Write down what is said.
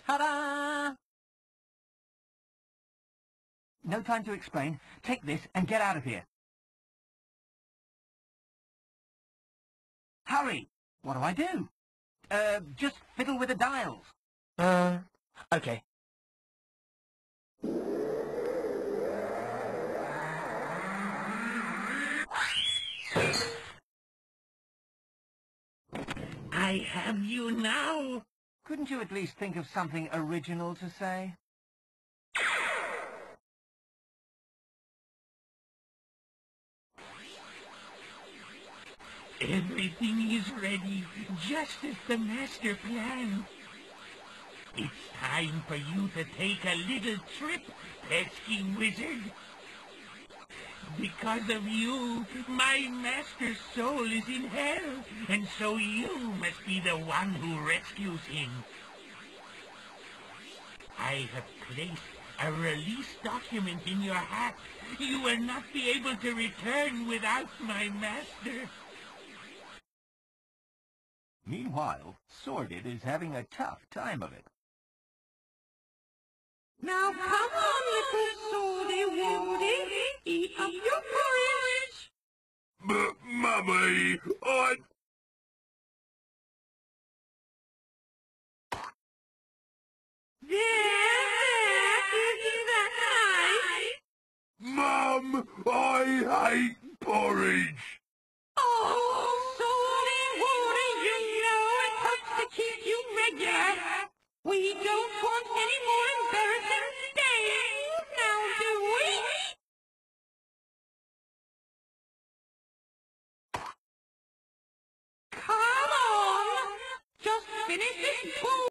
Ta-da! No time to explain. Take this and get out of here. Hurry! What do I do? Just fiddle with the dials. Okay. I have you now. Couldn't you at least think of something original to say? Everything is ready, just as the master planned. It's time for you to take a little trip, pesky wizard. Because of you, my master's soul is in hell, and so you must be the one who rescues him. I have placed a release document in your hat. You will not be able to return without my master. Meanwhile, Sordid is having a tough time of it. Now come on, little Sordy Woody, eat up your porridge. Mummy, Isn't that nice? Mum, I hate porridge. Oh, Sordy Woody, you know it helps to keep you regular. We don't want any more embarrassing stains, now do we? Come on, just finish this